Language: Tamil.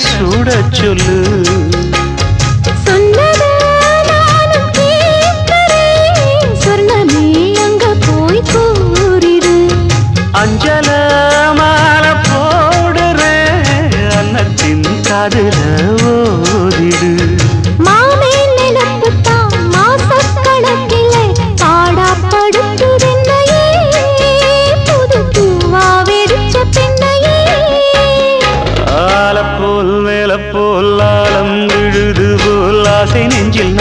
சூட சொல்லு. சொன்னதை நானும் கேட்கிறேன். சொர்ணமே அங்க போய் கூறிடு. அஞ்சல மாலை போடுறேன், அன்னத்தின் காதுல ஓதிடு. மாமே நிலப்புத்தான் மாசக்கணக்கிலே பாடாப்படுத்துதென்னையே, புது பூவா வெடிச்ச பெண்ணையே. ஆலப்போல் மேலப்போல் ஆலம் விழுது போல் ஆசை நெஞ்சில்